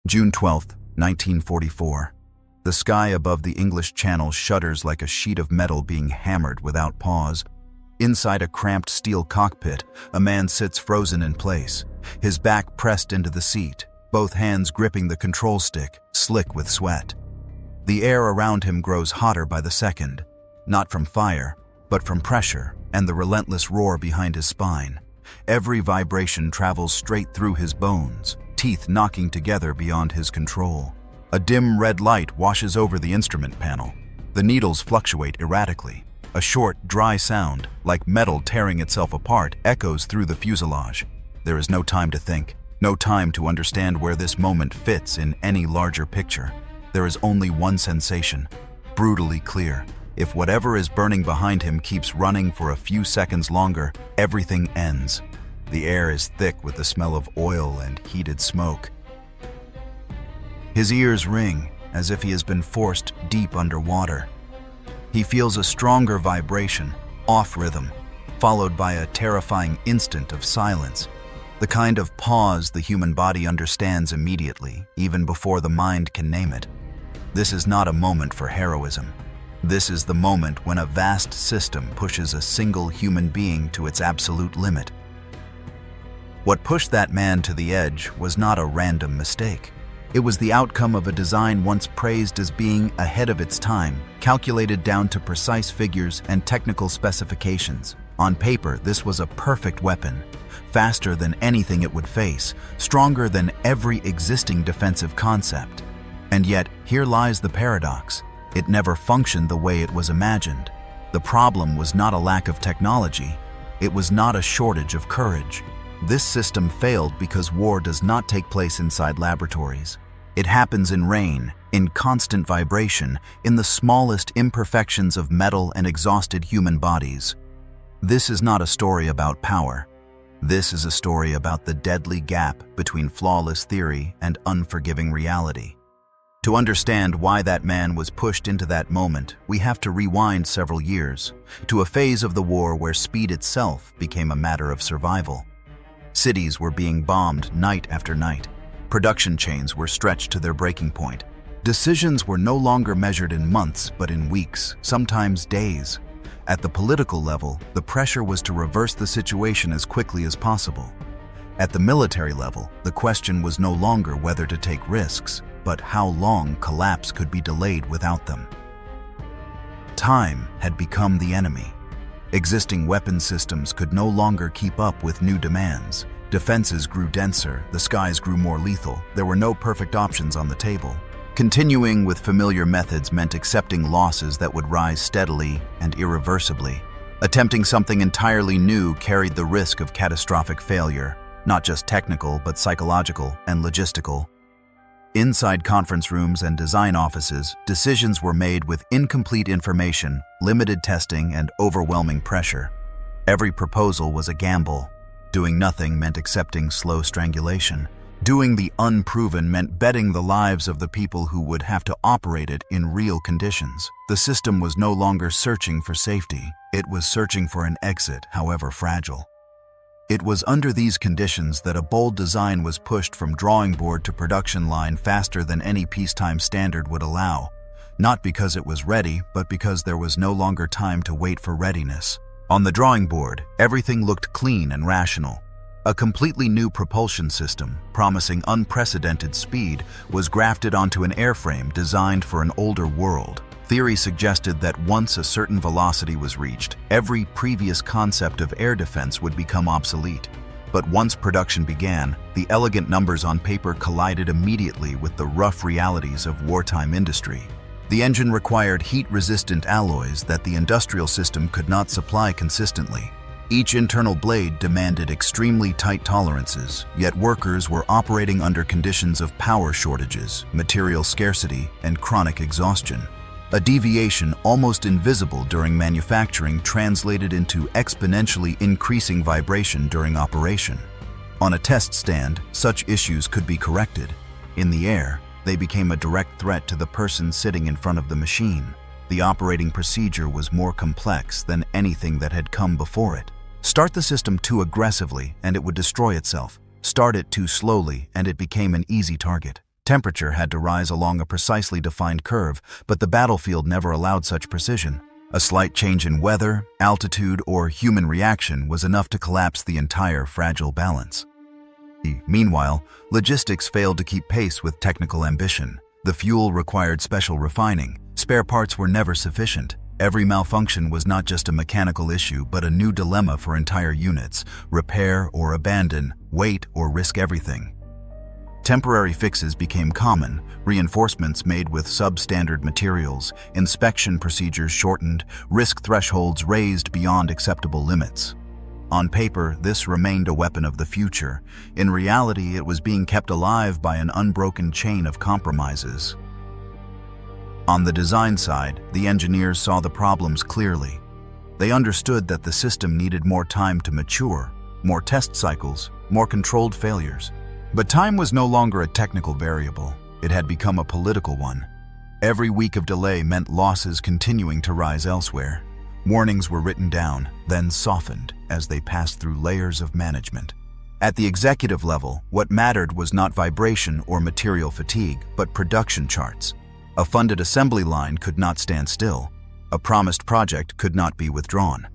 June 12, 1944. The sky above the English Channel shudders like a sheet of metal being hammered without pause. Inside a cramped steel cockpit, a man sits frozen in place, his back pressed into the seat, both hands gripping the control stick, slick with sweat. The air around him grows hotter by the second, not from fire, but from pressure and the relentless roar behind his spine. Every vibration travels straight through his bones, teeth knocking together beyond his control. A dim red light washes over the instrument panel. The needles fluctuate erratically. A short, dry sound, like metal tearing itself apart, echoes through the fuselage. There is no time to think, no time to understand where this moment fits in any larger picture. There is only one sensation, brutally clear. If whatever is burning behind him keeps running for a few seconds longer, everything ends. The air is thick with the smell of oil and heated smoke. His ears ring as if he has been forced deep underwater. He feels a stronger vibration, off rhythm, followed by a terrifying instant of silence. The kind of pause the human body understands immediately, even before the mind can name it. This is not a moment for heroism. This is the moment when a vast system pushes a single human being to its absolute limit. What pushed that man to the edge was not a random mistake. It was the outcome of a design once praised as being ahead of its time, calculated down to precise figures and technical specifications. On paper, this was a perfect weapon, faster than anything it would face, stronger than every existing defensive concept. And yet, here lies the paradox. It never functioned the way it was imagined. The problem was not a lack of technology. It was not a shortage of courage. This system failed because war does not take place inside laboratories. It happens in rain, in constant vibration, in the smallest imperfections of metal and exhausted human bodies. This is not a story about power. This is a story about the deadly gap between flawless theory and unforgiving reality. To understand why that man was pushed into that moment, we have to rewind several years, to a phase of the war where speed itself became a matter of survival. Cities were being bombed night after night. Production chains were stretched to their breaking point. Decisions were no longer measured in months, but in weeks, sometimes days. At the political level, the pressure was to reverse the situation as quickly as possible. At the military level, the question was no longer whether to take risks, but how long collapse could be delayed without them. Time had become the enemy. Existing weapon systems could no longer keep up with new demands. Defenses grew denser, the skies grew more lethal. There were no perfect options on the table. Continuing with familiar methods meant accepting losses that would rise steadily and irreversibly. Attempting something entirely new carried the risk of catastrophic failure, not just technical but psychological and logistical. Inside conference rooms and design offices, decisions were made with incomplete information, limited testing, and overwhelming pressure. Every proposal was a gamble. Doing nothing meant accepting slow strangulation. Doing the unproven meant betting the lives of the people who would have to operate it in real conditions. The system was no longer searching for safety. It was searching for an exit, however fragile. It was under these conditions that a bold design was pushed from drawing board to production line faster than any peacetime standard would allow, not because it was ready, but because there was no longer time to wait for readiness. On the drawing board, everything looked clean and rational. A completely new propulsion system, promising unprecedented speed, was grafted onto an airframe designed for an older world. Theory suggested that once a certain velocity was reached, every previous concept of air defense would become obsolete. But once production began, the elegant numbers on paper collided immediately with the rough realities of wartime industry. The engine required heat-resistant alloys that the industrial system could not supply consistently. Each internal blade demanded extremely tight tolerances, yet workers were operating under conditions of power shortages, material scarcity, and chronic exhaustion. A deviation almost invisible during manufacturing translated into exponentially increasing vibration during operation. On a test stand, such issues could be corrected. In the air, they became a direct threat to the person sitting in front of the machine. The operating procedure was more complex than anything that had come before it. Start the system too aggressively and it would destroy itself. Start it too slowly and it became an easy target. Temperature had to rise along a precisely defined curve, but the battlefield never allowed such precision. A slight change in weather, altitude, or human reaction was enough to collapse the entire fragile balance. Meanwhile, logistics failed to keep pace with technical ambition. The fuel required special refining. Spare parts were never sufficient. Every malfunction was not just a mechanical issue, but a new dilemma for entire units: repair or abandon, wait or risk everything. Temporary fixes became common, reinforcements made with substandard materials, inspection procedures shortened, risk thresholds raised beyond acceptable limits. On paper, this remained a weapon of the future. In reality, it was being kept alive by an unbroken chain of compromises. On the design side, the engineers saw the problems clearly. They understood that the system needed more time to mature, more test cycles, more controlled failures. But time was no longer a technical variable. It had become a political one. Every week of delay meant losses continuing to rise elsewhere. Warnings were written down, then softened as they passed through layers of management. At the executive level, what mattered was not vibration or material fatigue, but production charts. A funded assembly line could not stand still. A promised project could not be withdrawn.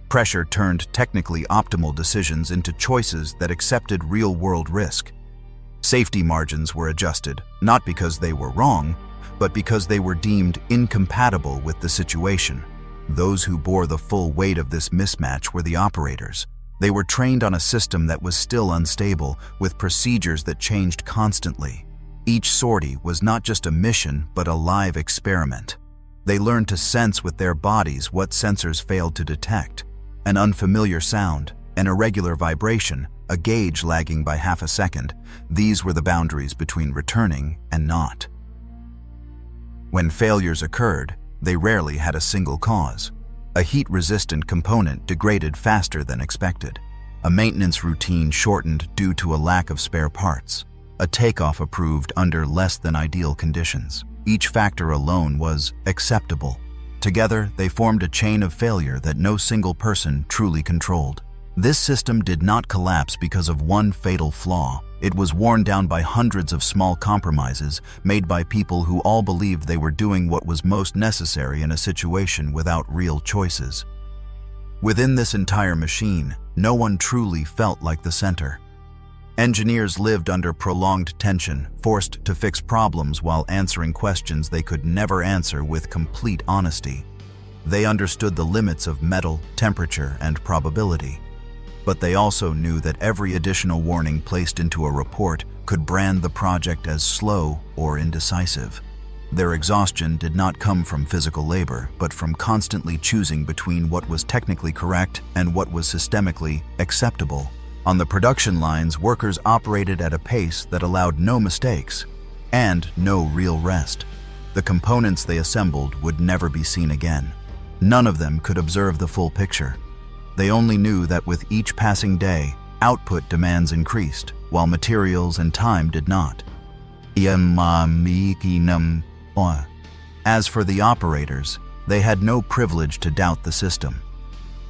Pressure turned technically optimal decisions into choices that accepted real-world risk. Safety margins were adjusted, not because they were wrong, but because they were deemed incompatible with the situation. Those who bore the full weight of this mismatch were the operators. They were trained on a system that was still unstable, with procedures that changed constantly. Each sortie was not just a mission, but a live experiment. They learned to sense with their bodies what sensors failed to detect. An unfamiliar sound, an irregular vibration, a gauge lagging by half a second. These were the boundaries between returning and not. When failures occurred, they rarely had a single cause. A heat-resistant component degraded faster than expected. A maintenance routine shortened due to a lack of spare parts. A takeoff approved under less than ideal conditions. Each factor alone was acceptable. Together, they formed a chain of failure that no single person truly controlled. This system did not collapse because of one fatal flaw. It was worn down by hundreds of small compromises made by people who all believed they were doing what was most necessary in a situation without real choices. Within this entire machine, no one truly felt like the center. Engineers lived under prolonged tension, forced to fix problems while answering questions they could never answer with complete honesty. They understood the limits of metal, temperature, and probability. But they also knew that every additional warning placed into a report could brand the project as slow or indecisive. Their exhaustion did not come from physical labor, but from constantly choosing between what was technically correct and what was systemically acceptable. On the production lines, workers operated at a pace that allowed no mistakes and no real rest. The components they assembled would never be seen again. None of them could observe the full picture. They only knew that with each passing day, output demands increased, while materials and time did not. As for the operators, they had no privilege to doubt the system.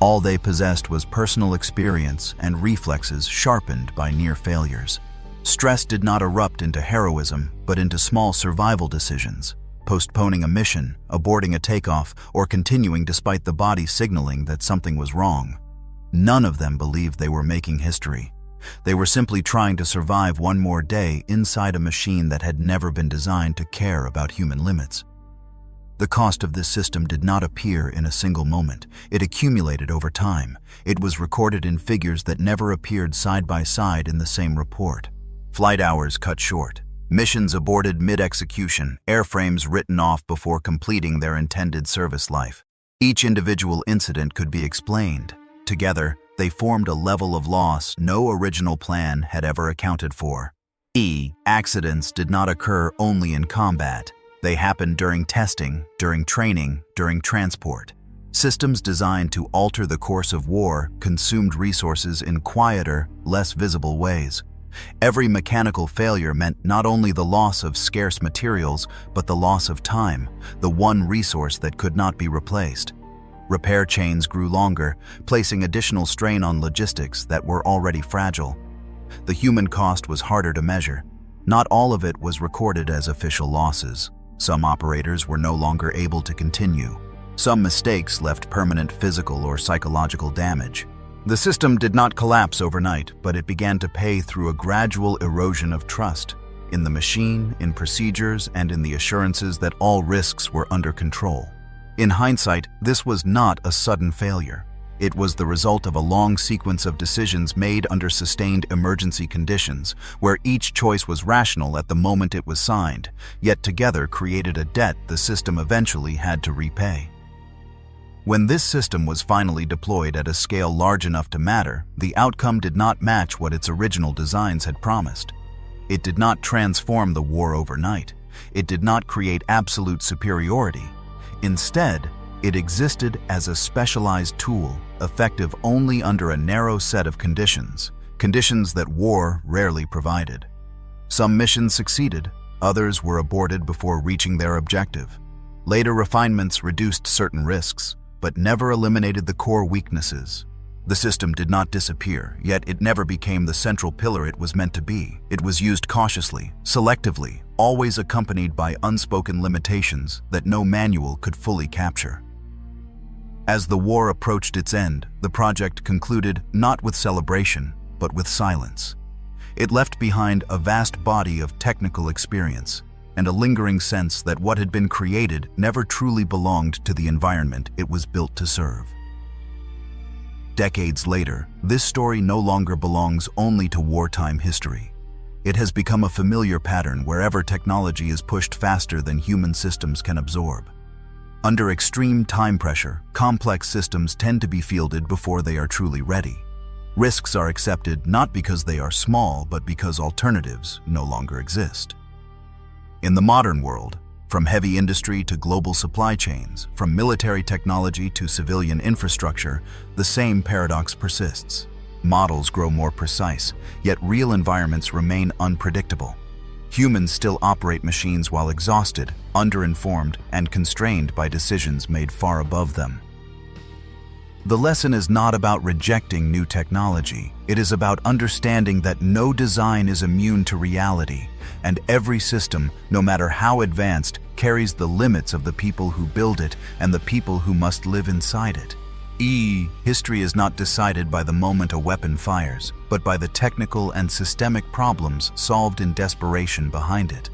All they possessed was personal experience and reflexes sharpened by near failures. Stress did not erupt into heroism, but into small survival decisions, postponing a mission, aborting a takeoff, or continuing despite the body signaling that something was wrong. None of them believed they were making history. They were simply trying to survive one more day inside a machine that had never been designed to care about human limits. The cost of this system did not appear in a single moment. It accumulated over time. It was recorded in figures that never appeared side by side in the same report. Flight hours cut short. Missions aborted mid-execution, airframes written off before completing their intended service life. Each individual incident could be explained. Together, they formed a level of loss no original plan had ever accounted for. Accidents did not occur only in combat. They happened during testing, during training, during transport. Systems designed to alter the course of war consumed resources in quieter, less visible ways. Every mechanical failure meant not only the loss of scarce materials, but the loss of time, the one resource that could not be replaced. Repair chains grew longer, placing additional strain on logistics that were already fragile. The human cost was harder to measure. Not all of it was recorded as official losses. Some operators were no longer able to continue. Some mistakes left permanent physical or psychological damage. The system did not collapse overnight, but it began to pay through a gradual erosion of trust in the machine, in procedures, and in the assurances that all risks were under control. In hindsight, this was not a sudden failure. It was the result of a long sequence of decisions made under sustained emergency conditions, where each choice was rational at the moment it was signed, yet together created a debt the system eventually had to repay. When this system was finally deployed at a scale large enough to matter, the outcome did not match what its original designs had promised. It did not transform the war overnight. It did not create absolute superiority. Instead, it existed as a specialized tool, effective only under a narrow set of conditions that war rarely provided. Some missions succeeded, others were aborted before reaching their objective. Later refinements reduced certain risks, but never eliminated the core weaknesses. The system did not disappear, yet it never became the central pillar it was meant to be. It was used cautiously, selectively, always accompanied by unspoken limitations that no manual could fully capture. As the war approached its end, the project concluded not with celebration, but with silence. It left behind a vast body of technical experience and a lingering sense that what had been created never truly belonged to the environment it was built to serve. Decades later, this story no longer belongs only to wartime history. It has become a familiar pattern wherever technology is pushed faster than human systems can absorb. Under extreme time pressure, complex systems tend to be fielded before they are truly ready. Risks are accepted not because they are small, but because alternatives no longer exist. In the modern world, from heavy industry to global supply chains, from military technology to civilian infrastructure, the same paradox persists. Models grow more precise, yet real environments remain unpredictable. Humans still operate machines while exhausted, underinformed, and constrained by decisions made far above them. The lesson is not about rejecting new technology. It is about understanding that no design is immune to reality, and every system, no matter how advanced, carries the limits of the people who build it and the people who must live inside it. History is not decided by the moment a weapon fires, but by the technical and systemic problems solved in desperation behind it.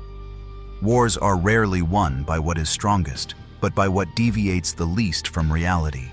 Wars are rarely won by what is strongest, but by what deviates the least from reality.